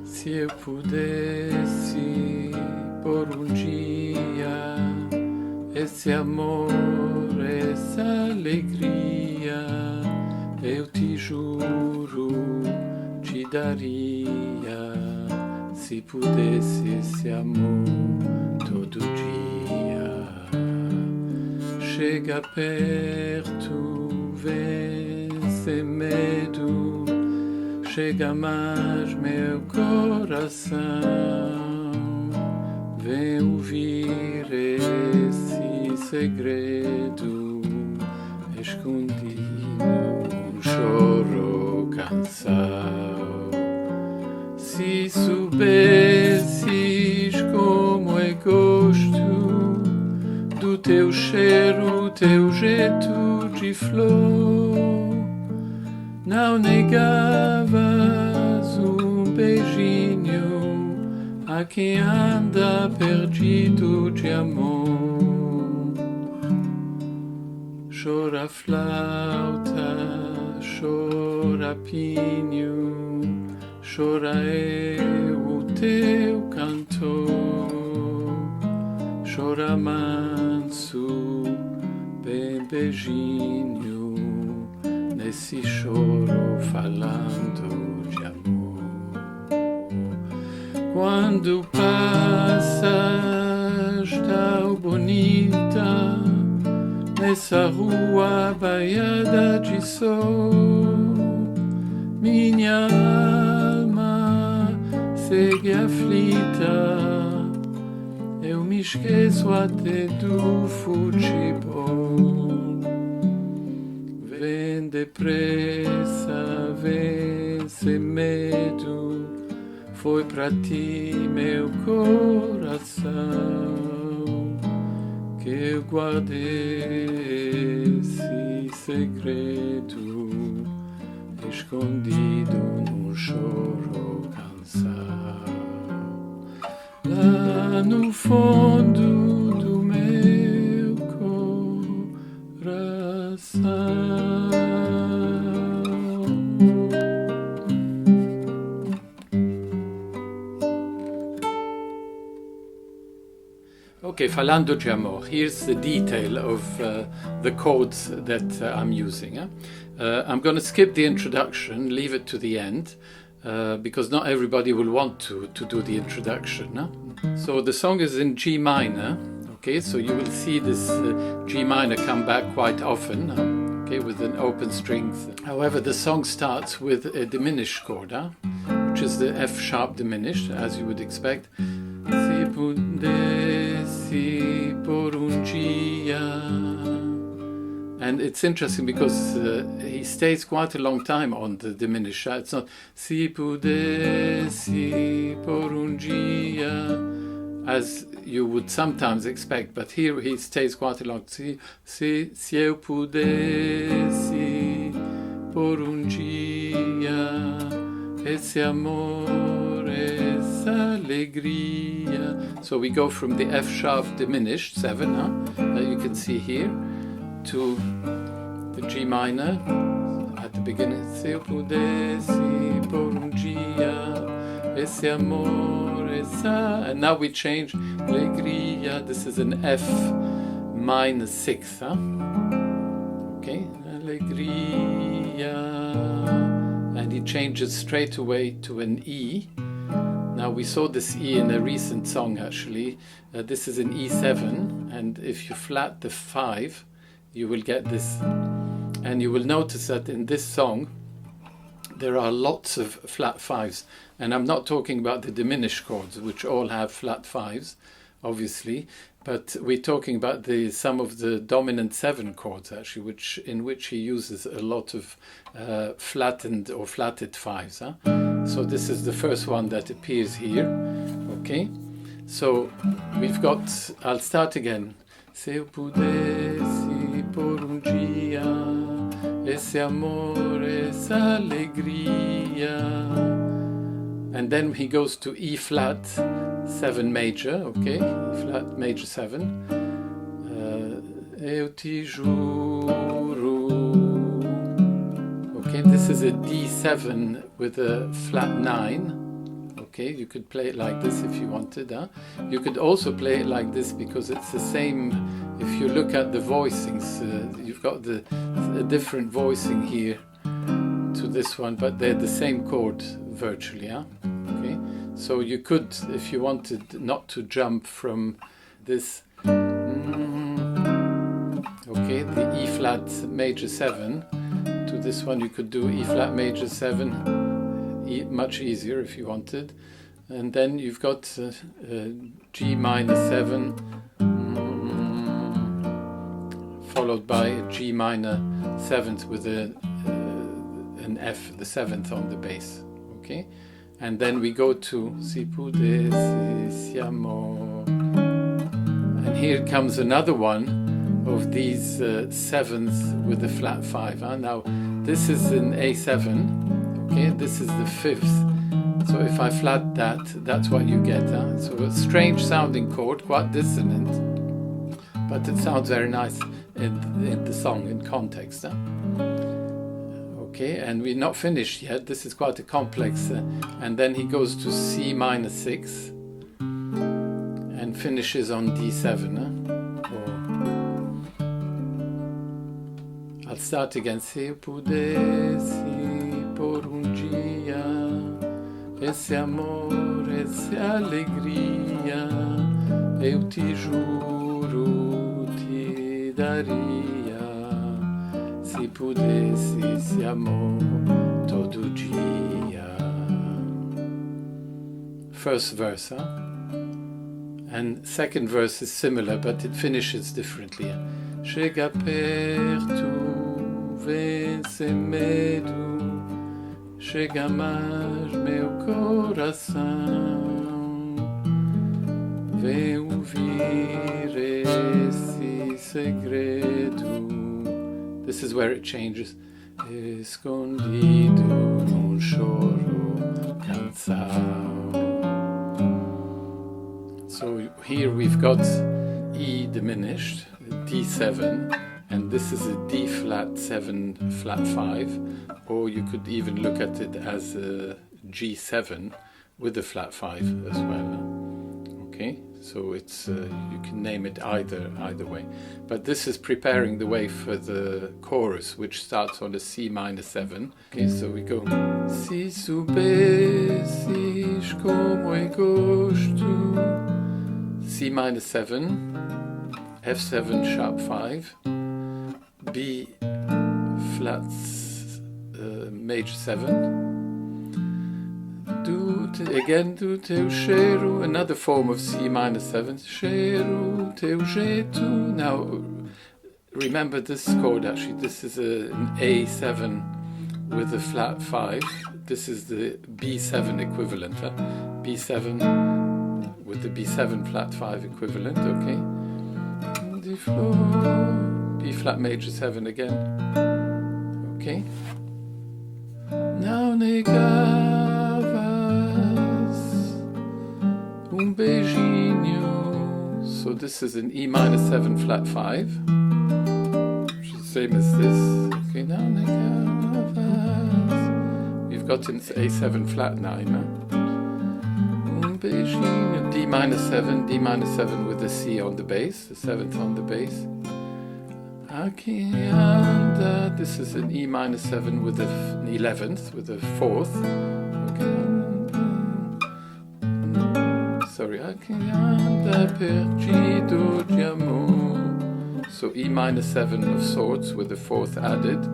Se eu pudesse por dia esse amor, essa alegria, eu te juro, te daria, se pudesse esse amor todo dia. Chega perto, vence medo, chega mais meu coração, vem ouvir esse segredo, escondido, choro-canção. Se soubesses como é gosto do teu cheiro, teu jeito de flor, não negavas beijinho a quem anda perdido de amor. Chora flauta, chora pinho, chora eu, o teu cantor, chora manso, bem beijinho, nesse choro falando de amor. Quando passas tão bonita nessa rua baiada de sol, minha alma segue aflita, eu me esqueço até do futebol. Vem depressa, vence medo, foi pra ti meu coração, que eu guardei esse segredo, escondido no choro-canção. Lá no fundo do meu coração. Okay, Falando de Amor. Here's the detail of the chords that I'm using. I'm going to skip the introduction, leave it to the end, because not everybody will want to do the introduction. So the song is in G minor, okay, so you will see this G minor come back quite often, okay, with an open strings. However, the song starts with a diminished chord, which is the F sharp diminished, as you would expect. Se pudesse por dia. And it's interesting because he stays quite a long time on the diminished. It's not se pudesse por dia, as you would sometimes expect, but here he stays quite a long. Se eu pudesse por dia esse amor, essa alegria. So we go from the F sharp diminished 7, that you can see here, to the G minor at the beginning. Se eu pudesse por dia esse amor, essa, and now we change alegria. This is an F minor 6, okay, alegria. And he changes straight away to an E. Now we saw this E in a recent song actually. This is an E7, and if you flat the 5, you will get this. And you will notice that in this song there are lots of flat 5s. And I'm not talking about the diminished chords, which all have flat 5s, obviously, but we're talking about some of the dominant 7 chords actually, in which he uses a lot of flattened or flatted 5s. So this is the first one that appears here. Okay, so we've got, I'll start again. Se eu pudesse por dia, esse amor, essa alegria. And then he goes to E flat 7 major, okay, E flat major 7. Eu te juro. Okay, this is a D7 with a flat 9. Okay, you could play it like this if you wanted. You could also play it like this because it's the same. If you look at the voicings, you've got a different voicing here to this one, but they're the same chord virtually. Okay, so you could, if you wanted not to jump from this, okay, the E flat major 7 to this one, you could do E flat major 7. Much easier if you wanted, and then you've got G minor 7 followed by a G minor 7th with an F, the 7th on the bass. Okay, and then we go to Si pudesse Amor, and here comes another one of these 7ths with the flat 5. Now this is an A7. Okay, this is the 5th, so if I flat that, that's what you get. So a strange sounding chord, quite dissonant, but it sounds very nice in the song, in context. Okay, and we're not finished yet, this is quite a complex, and then he goes to C minor 6 and finishes on D7. I'll start again. Se eu pudesse por dia, esse amor, essa alegria, eu te juro, te daria, se pudesse esse amor todo dia. First verse, and second verse is similar, but it finishes differently. Chega perto, vence medo, chega mais meu coração, vem ouvir esse segredo. This is where it changes. Escondido num choro-canção. So here we've got E diminished, D7, and this is a D flat 7 flat 5, or you could even look at it as a G7 with a flat 5 as well. Okay, so it's you can name it either way, but this is preparing the way for the chorus, which starts on a C minor 7. Okay, so we go Si soubesses como é gosto, C minor 7, F7 sharp 5, B flat major 7, do teu cheiro, another form of C minor 7, cheiro teu jeito. Now remember this chord, actually this is an A7 with a flat 5, this is the B7 equivalent, B7 with the B7 flat 5 equivalent, okay. D floor, B flat major 7 again, okay. Não negavas beijinho. So this is an E minor 7 flat 5, which is the same as this, okay. Não negavas, we've got an A7 flat 9, beijinho, D minor 7, D minor 7 with the C on the bass, the 7th on the bass. Aqui anda, this is an E minor 7 with an 11th, with a 4th. Okay. Sorry, aqui anda perdido de amor. So E minor 7 of swords with the 4th added,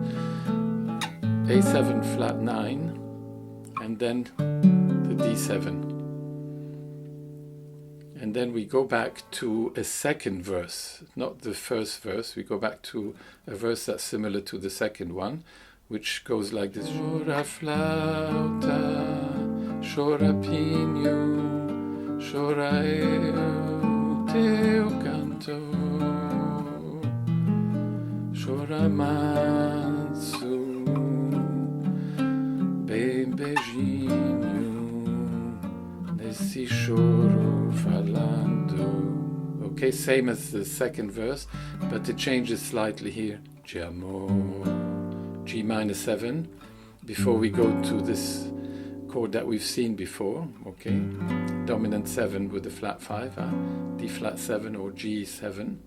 A7 flat 9, and then the D7. And then we go back to a second verse, not the first verse. We go back to a verse that's similar to the second one, which goes like this. Jura flauta, chora-pinho, chora eu teu canto, chora manso, bem beijinho, nesse choro falando. Okay, same as the second verse, but it changes slightly here. Amor, G-7, before we go to this chord that we've seen before, okay? Dominant 7 with the flat 5, D flat 7 or G7.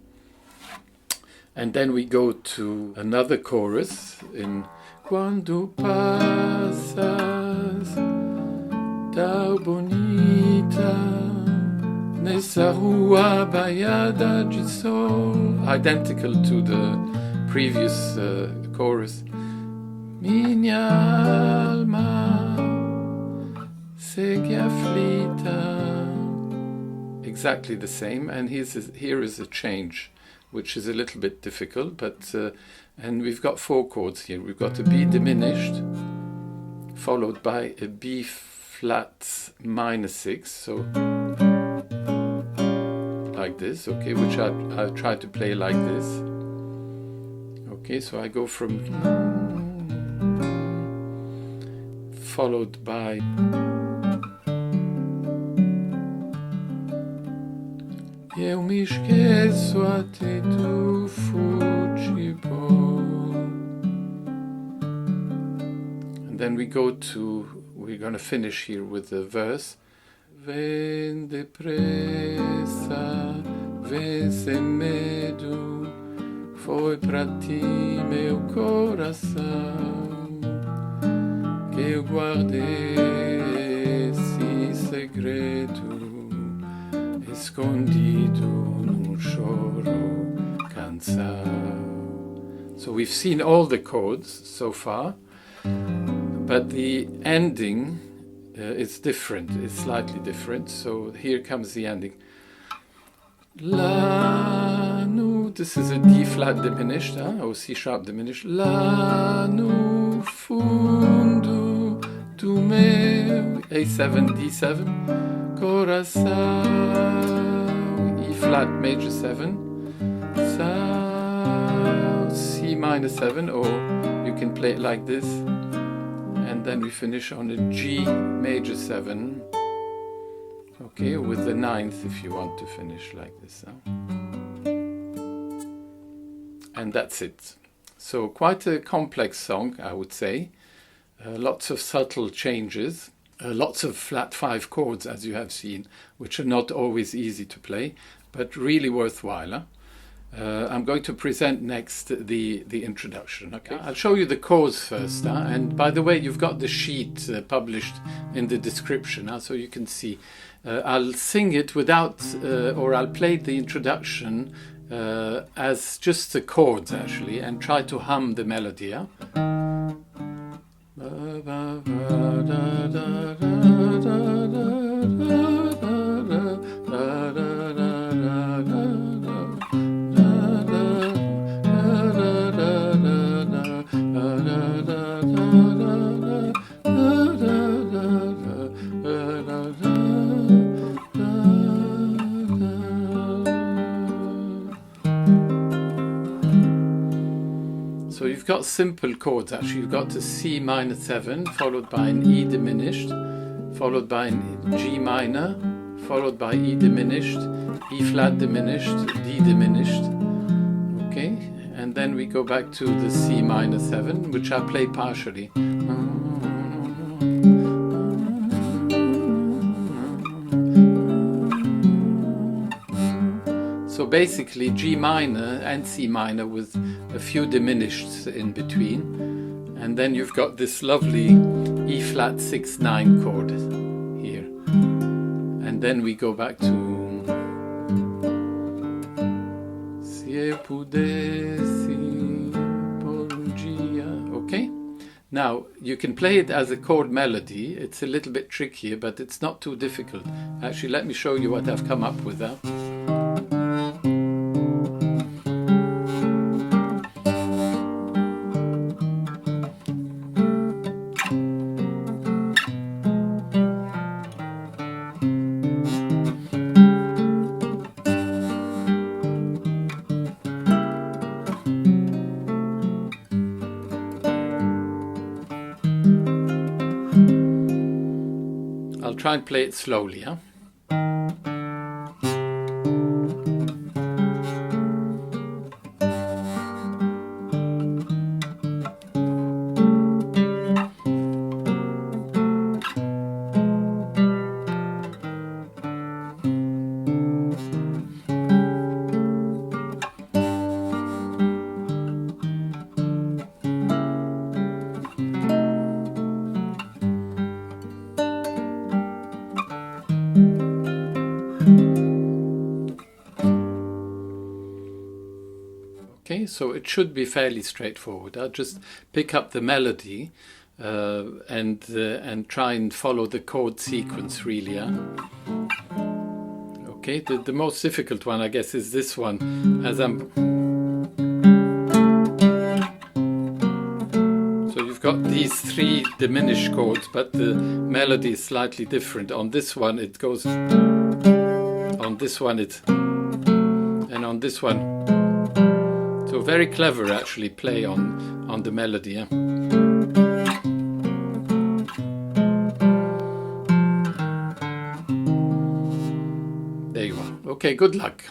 And then we go to another chorus in Quando passas, tão bonita, nessa rua baiada de sol, identical to the previous chorus. Minha alma segue aflita. Exactly the same, and here is a change, which is a little bit difficult, but and we've got 4 chords here. We've got a B diminished, followed by a B flat minus 6, so like this, okay, which I'll try to play like this. Okay, so I go from followed by eu me esqueço até do futebol. And then we're going to finish here with the verse. Vem depressa, vem sem medo, foi pra ti meu coração, que eu guardei esse segredo, escondido num choro-canção. So we've seen all the chords so far, but the ending it's different, it's slightly different. So here comes the ending. La no, this is a D flat diminished, or C sharp diminished. La no fundo do meu A7 D7 coração, E flat major 7, Sa C-7, or you can play it like this. And then we finish on a G major 7, okay, with the 9th if you want to finish like this. And that's it. So quite a complex song, I would say. Lots of subtle changes, lots of flat 5 chords, as you have seen, which are not always easy to play, but really worthwhile. I'm going to present next the introduction. Okay, I'll show you the chords first, and by the way, you've got the sheet published in the description, so you can see. I'll sing it without, or I'll play the introduction as just the chords actually, and try to hum the melody. So you've got simple chords actually. You've got a C-7 followed by an E diminished, followed by an G minor, followed by E diminished, E flat diminished, D diminished. Okay, and then we go back to the C-7, which I play partially. So basically G minor and C minor with a few diminished in between, and then you've got this lovely E flat 6-9 chord here, and then we go back to Se pudesse por dia. Okay, now you can play it as a chord melody. It's a little bit trickier, but it's not too difficult. Actually, let me show you what I've come up with now. try and play it slowly, huh? Okay, so it should be fairly straightforward. I'll just pick up the melody and try and follow the chord sequence really. Yeah? Okay, the most difficult one, I guess, is this one. As so you've got these three diminished chords, but the melody is slightly different. On this one it goes, on this one it, and on this one. So very clever actually play on the melody. Yeah? There you are. Okay, good luck.